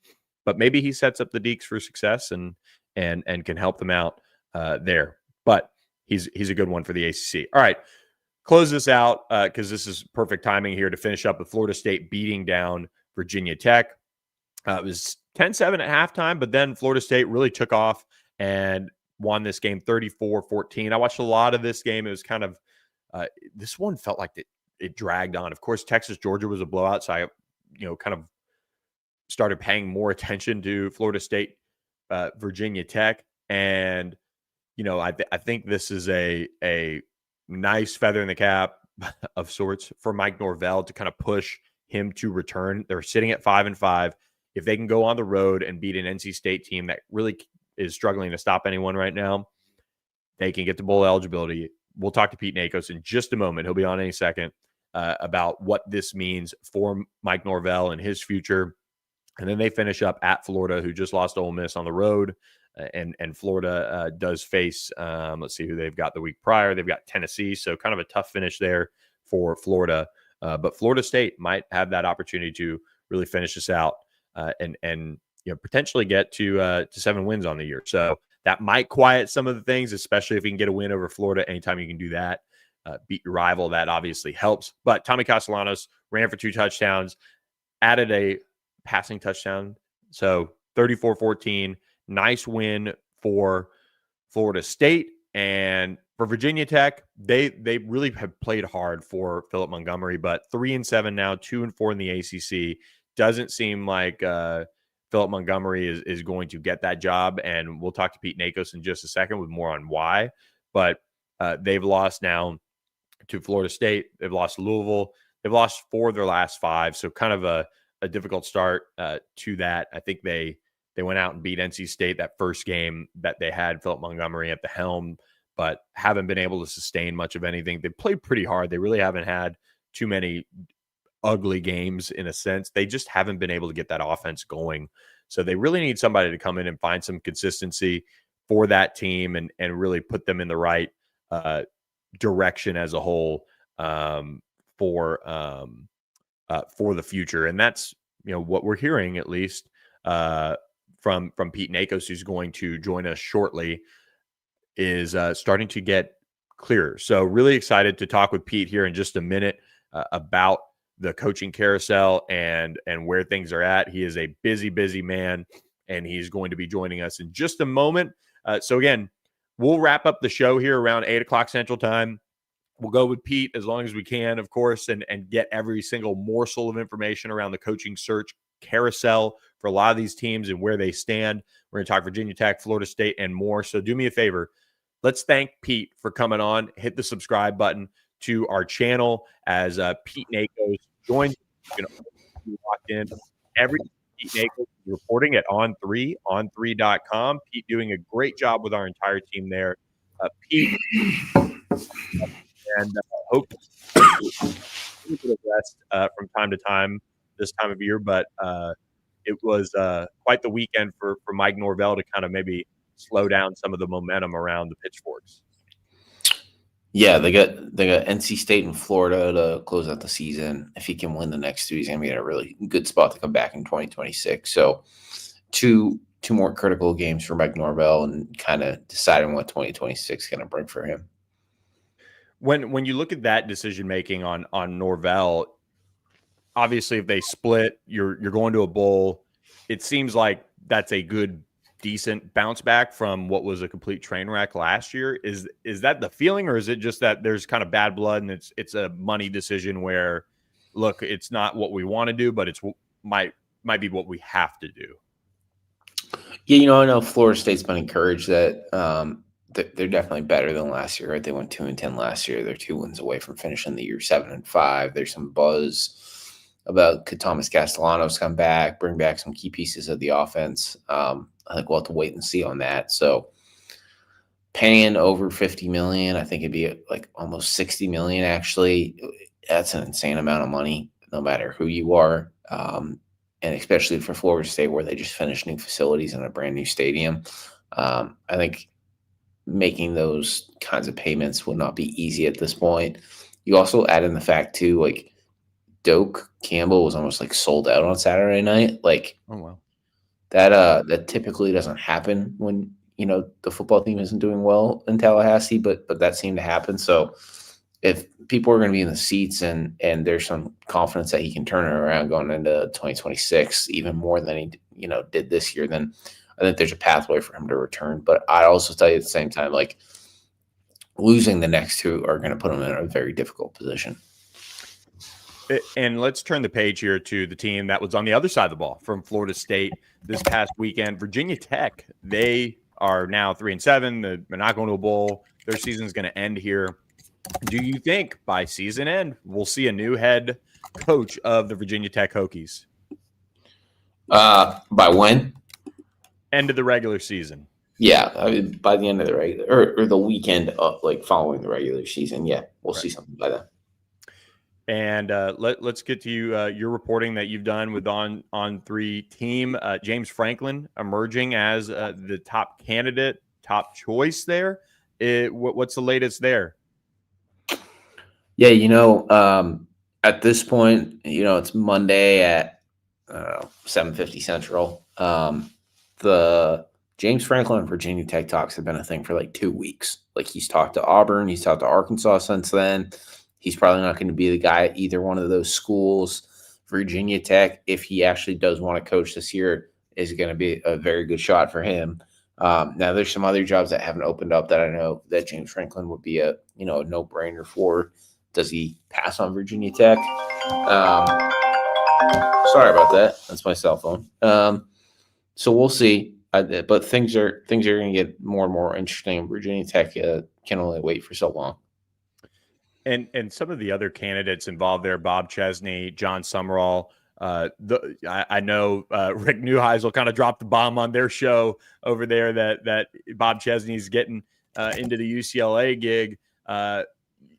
But maybe he sets up the Deeks for success and can help them out there. But he's a good one for the ACC. All right, close this out because this is perfect timing here to finish up with Florida State beating down Virginia Tech. It was 10-7 at halftime, but then Florida State really took off and won this game 34-14. I watched a lot of this game. It was kind of this one felt like it dragged on. Of course, Texas-Georgia was a blowout, so I kind of started paying more attention to Florida State, Virginia Tech, and I think this is a nice feather in the cap of sorts for Mike Norvell to kind of push him to return. They're sitting at 5-5. If they can go on the road and beat an NC State team that really is struggling to stop anyone right now, they can get to bowl eligibility. We'll talk to Pete Nakos in just a moment. He'll be on any second about what this means for Mike Norvell and his future. And then they finish up at Florida, who just lost to Ole Miss on the road. And Florida does face, let's see who they've got the week prior. They've got Tennessee, so kind of a tough finish there for Florida. But Florida State might have that opportunity to really finish this out and potentially get to 7 wins on the year. So that might quiet some of the things, especially if you can get a win over Florida. Anytime you can do that, beat your rival, that obviously helps. But Tommy Castellanos ran for 2 touchdowns, added a passing touchdown. So 34-14, nice win for Florida State. And for Virginia Tech, they really have played hard for Philip Montgomery, but 3-7 now, 2-4 in the ACC. Doesn't seem like Philip Montgomery is going to get that job. And we'll talk to Pete Nakos in just a second with more on why. But they've lost now to Florida State. They've lost Louisville. They've lost 4 of their last 5. So kind of a difficult start to that. I think they went out and beat NC State that first game that they had Philip Montgomery at the helm, but haven't been able to sustain much of anything. They played pretty hard. They really haven't had too many ugly games in a sense. They just haven't been able to get that offense going. So they really need somebody to come in and find some consistency for that team and really put them in the right direction as a whole for the future. And that's, what we're hearing, at least from Pete Nakos, who's going to join us shortly, is starting to get clearer. So really excited to talk with Pete here in just a minute about the coaching carousel and where things are at. He is a busy man, and he's going to be joining us in just a moment. So again, we'll wrap up the show here around 8 o'clock Central Time. We'll go with Pete as long as we can, of course, and get every single morsel of information around the coaching search carousel for a lot of these teams and where they stand. We're going to talk Virginia Tech, Florida State, and more. So do me a favor. Let's thank Pete for coming on. Hit the subscribe button to our channel as Pete Nakos joins. Locked in every Pete Nakos reporting at on3.com. Pete doing a great job with our entire team there. Pete, and hope a little bit of rest from time to time this time of year, but it was quite the weekend for Mike Norvell to kind of maybe slow down some of the momentum around the pitchforks. Yeah, they got NC State and Florida to close out the season. If he can win the next two, he's going to be in a really good spot to come back in 2026. So two more critical games for Mike Norvell and kind of deciding what 2026 is going to bring for him. When you look at that decision making on Norvell, obviously if they split, you're going to a bowl. It seems like that's a good, decent bounce back from what was a complete train wreck last year. Is that the feeling, or is it just that there's kind of bad blood and it's a money decision where, look, it's not what we want to do, but it's might be what we have to do? Yeah, I know Florida State's been encouraged that they're definitely better than last year, right? They went 2-10 last year. They're 2 wins away from finishing the year 7-5. There's some buzz about could Thomas Castellanos come back, bring back some key pieces of the offense. I think we'll have to wait and see on that. So paying over $50 million, I think it'd be like almost $60 million. Actually, that's an insane amount of money, no matter who you are. And especially for Florida State, where they just finished new facilities in a brand new stadium. I think making those kinds of payments would not be easy at this point. You also add in the fact too, like Doak Campbell was almost like sold out on Saturday night. Like, oh wow, that typically doesn't happen when the football team isn't doing well in Tallahassee, but that seemed to happen. So if people are going to be in the seats and there's some confidence that he can turn it around going into 2026, even more than he did this year, then I think there's a pathway for him to return. But I also tell you at the same time, like losing the next two are going to put him in a very difficult position. And let's turn the page here to the team that was on the other side of the ball from Florida State this past weekend. Virginia Tech, they are now 3-7. They're not going to a bowl. Their season is going to end here. Do you think by season end we'll see a new head coach of the Virginia Tech Hokies? By when? End of the regular season. Yeah, I mean, by the end of the regular or the weekend of following the regular season. Yeah, we'll see something by then. And let's get to your reporting that you've done with On3 team. James Franklin emerging as the top candidate, top choice there. What's the latest there? Yeah, at this point, it's Monday at 7:50 Central. The James Franklin and Virginia Tech talks have been a thing for like 2 weeks. Like he's talked to Auburn, he's talked to Arkansas since then. He's probably not going to be the guy at either one of those schools. Virginia Tech, if he actually does want to coach this year, is going to be a very good shot for him. Now, there's some other jobs that haven't opened up that I know that James Franklin would be a no-brainer for. Does he pass on Virginia Tech? Sorry about that. That's my cell phone. So we'll see. But things are going to get more and more interesting. Virginia Tech can only wait for so long. And some of the other candidates involved there, Bob Chesney, John Summerall. I know Rick Neuheisel kind of dropped the bomb on their show over there that Bob Chesney's getting into the UCLA gig.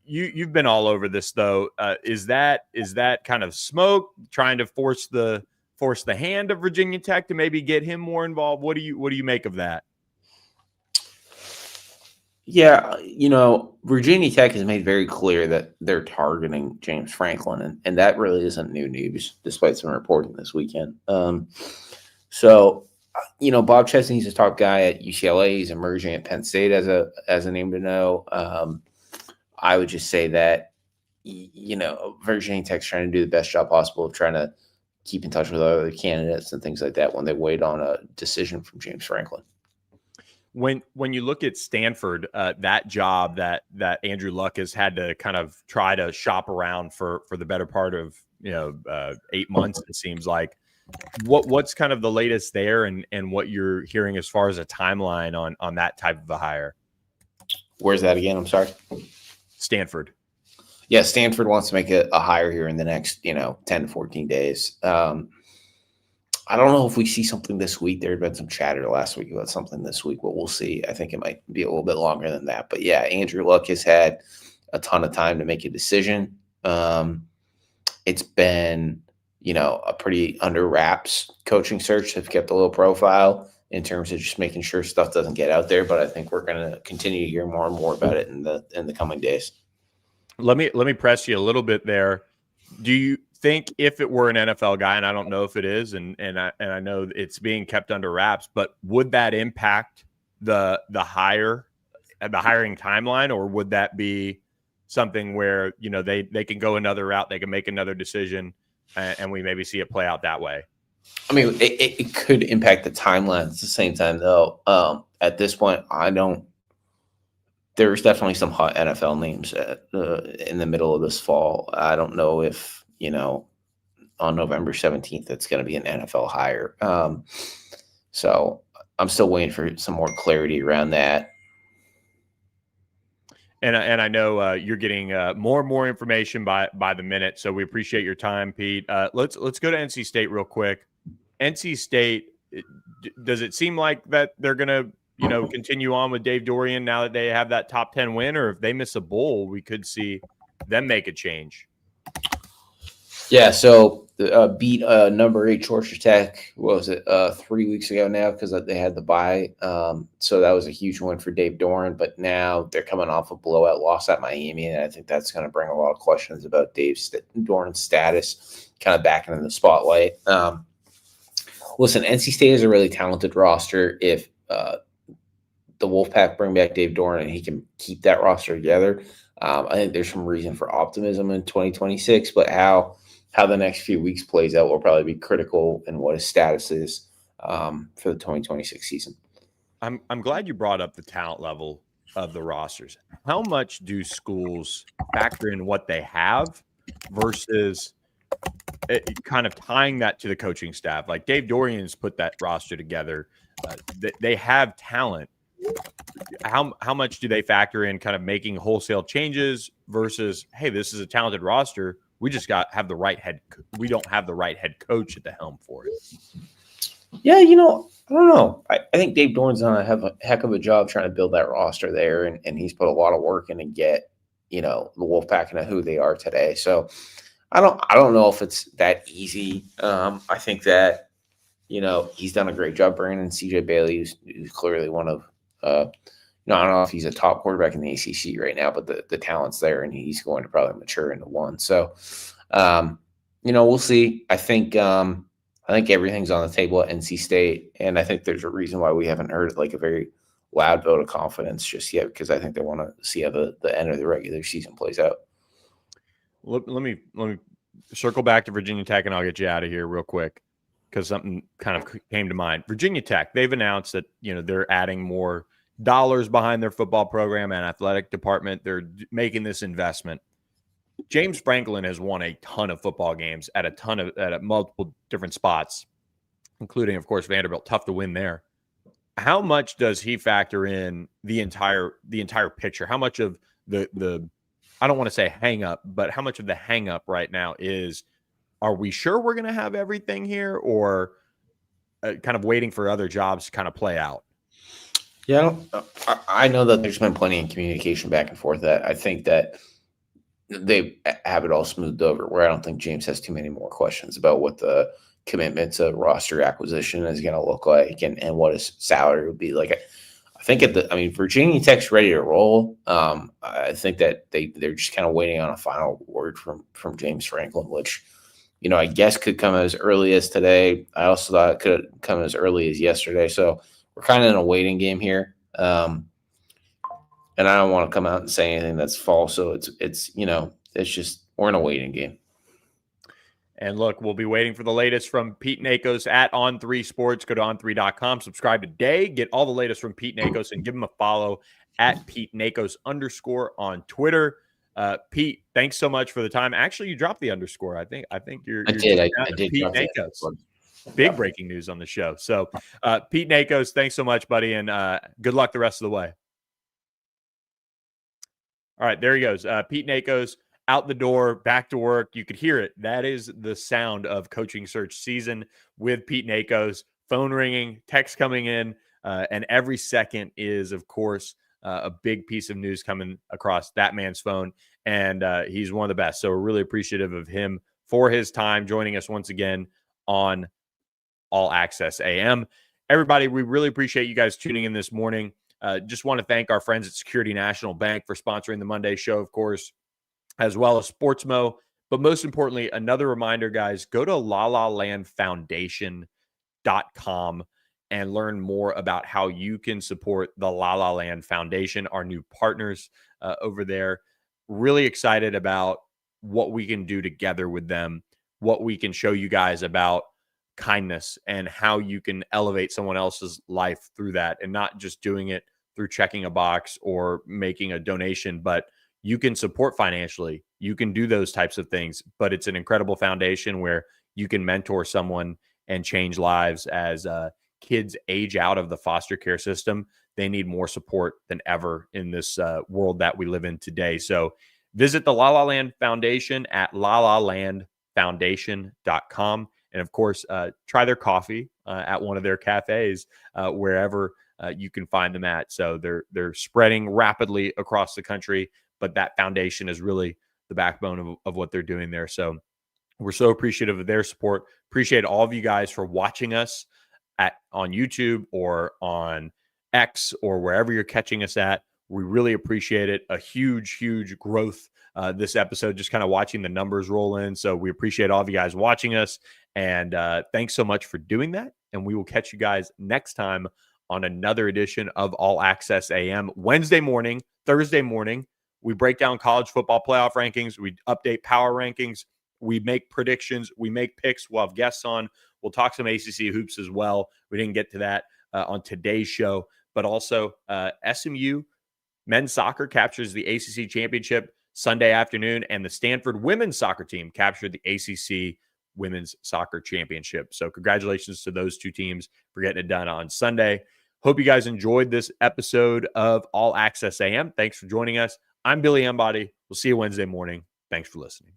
You've been all over this though. Is that kind of smoke trying to force the hand of Virginia Tech to maybe get him more involved? What do you make of that? Yeah, Virginia Tech has made very clear that they're targeting James Franklin, and that really isn't new news, despite some reporting this weekend. So, Bob Chesney's a top guy at UCLA. He's emerging at Penn State as a name to know. I would just say that, Virginia Tech's trying to do the best job possible of trying to keep in touch with other candidates and things like that when they wait on a decision from James Franklin. When you look at Stanford, that job that Andrew Luck has had to kind of try to shop around for the better part of 8 months, it seems like. What's kind of the latest there, and what you're hearing as far as a timeline on that type of a hire? Where's that again? I'm sorry. Stanford. Yeah, Stanford wants to make a hire here in the next 10 to 14 days. I don't know if we see something this week. There had been some chatter last week about something this week, but we'll see. I think it might be a little bit longer than that. But yeah, Andrew Luck has had a ton of time to make a decision. It's been a pretty under wraps coaching search. They've kept a low profile in terms of just making sure stuff doesn't get out there. But I think we're going to continue to hear more and more about it in the coming days. Let me press you a little bit there. Do you think if it were an NFL guy, and I don't know if it is, and I know it's being kept under wraps, but would that impact the hiring timeline, or would that be something where they can go another route, they can make another decision, and we maybe see it play out that way? I mean, it could impact the timeline. At the same time, though, at this point, there's definitely some hot NFL names in the middle of this fall. I don't know if, on November 17th, it's going to be an NFL hire. So I'm still waiting for some more clarity around that. And I know you're getting more and more information by the minute, so we appreciate your time, Pete. Let's go to NC State real quick. NC State, does it seem like that they're going to continue on with Dave Dorian now that they have that top 10 win, or if they miss a bowl, we could see them make a change? Yeah, so beat number 8 Georgia Tech, what was it, 3 weeks ago now, because they had the bye. So that was a huge win for Dave Doran, but now they're coming off a blowout loss at Miami, and I think that's going to bring a lot of questions about Dave Doran's status kind of back into the spotlight. Listen, NC State is a really talented roster. If the Wolfpack bring back Dave Doran and he can keep that roster together, I think there's some reason for optimism in 2026, but how the next few weeks plays out will probably be critical in what his status is for the 2026 season. I'm glad you brought up the talent level of the rosters. How much do schools factor in what they have versus kind of tying that to the coaching staff? Like Dave Dorian's put that roster together. They have talent. How much do they factor in kind of making wholesale changes versus, hey, this is a talented roster, we just have the right head. We don't have the right head coach at the helm for it. Yeah, I don't know. I think Dave Doran's done a heck of a job trying to build that roster there, and he's put a lot of work in to get the Wolfpack into who they are today. So I don't know if it's that easy. I think that he's done a great job bringing in CJ Bailey, who's clearly one of I don't know if he's a top quarterback in the ACC right now, but the talent's there, and he's going to probably mature into one. So, we'll see. I think everything's on the table at NC State, and I think there's a reason why we haven't heard like a very loud vote of confidence just yet, because I think they want to see how the end of the regular season plays out. Let me circle back to Virginia Tech, and I'll get you out of here real quick because something kind of came to mind. Virginia Tech, they've announced that they're adding more dollars behind their football program and athletic department. They're making this investment. James Franklin has won a ton of football games at multiple different spots, including, of course, Vanderbilt. Tough to win there. How much does he factor in the entire picture? How much of the I don't want to say hang up, but how much of the hang up right now is, are we sure we're going to have everything here, or kind of waiting for other jobs to kind of play out? Yeah, I know that there's been plenty of communication back and forth. That I think that they have it all smoothed over, where I don't think James has too many more questions about what the commitment to roster acquisition is going to look like and what his salary would be like. I think Virginia Tech's ready to roll. I think that they're just kind of waiting on a final word from James Franklin, which I guess could come as early as today. I also thought it could come as early as yesterday. So we're kind of in a waiting game here. And I don't want to come out and say anything that's false. So it's just, we're in a waiting game. And look, we'll be waiting for the latest from Pete Nakos at On3Sports. Go to on3.com, subscribe today, get all the latest from Pete Nakos, and give him a follow at Pete Nakos _ on Twitter. Pete, thanks so much for the time. Actually, you dropped the underscore. I think you're I did Pete Nakos. Big breaking news on the show. So, Pete Nakos, thanks so much, buddy, and good luck the rest of the way. All right, there he goes. Pete Nakos out the door, back to work. You could hear it. That is the sound of coaching search season with Pete Nakos. Phone ringing, text coming in, and every second is, of course, a big piece of news coming across that man's phone, and he's one of the best. So we're really appreciative of him for his time joining us once again on All Access AM. Everybody, we really appreciate you guys tuning in this morning. Just want to thank our friends at Security National Bank for sponsoring the Monday show, of course, as well as Sportsmo. But most importantly, another reminder, guys, go to lalalandfoundation.com and learn more about how you can support the La La Land Foundation, our new partners over there. Really excited about what we can do together with them, what we can show you guys about kindness and how you can elevate someone else's life through that, and not just doing it through checking a box or making a donation, but you can support financially. You can do those types of things, but it's an incredible foundation where you can mentor someone and change lives as kids age out of the foster care system. They need more support than ever in this world that we live in today. So visit the La La Land Foundation at lalalandfoundation.com. And of course, try their coffee at one of their cafes, wherever you can find them at. So they're spreading rapidly across the country, but that foundation is really the backbone of what they're doing there. So we're so appreciative of their support. Appreciate all of you guys for watching us on YouTube or on X or wherever you're catching us at. We really appreciate it. A huge, huge growth this episode, just kind of watching the numbers roll in. So we appreciate all of you guys watching us. And thanks so much for doing that. And we will catch you guys next time on another edition of All Access AM. Wednesday morning, Thursday morning, we break down college football playoff rankings. We update power rankings. We make predictions. We make picks. We'll have guests on. We'll talk some ACC hoops as well. We didn't get to that on today's show. But also SMU men's soccer captures the ACC championship Sunday afternoon, and the Stanford women's soccer team captured the ACC women's soccer championship. So congratulations to those two teams for getting it done on Sunday. Hope you guys enjoyed this episode of All Access AM. Thanks for joining us. I'm Billy Embody. We'll see you Wednesday morning. Thanks for listening.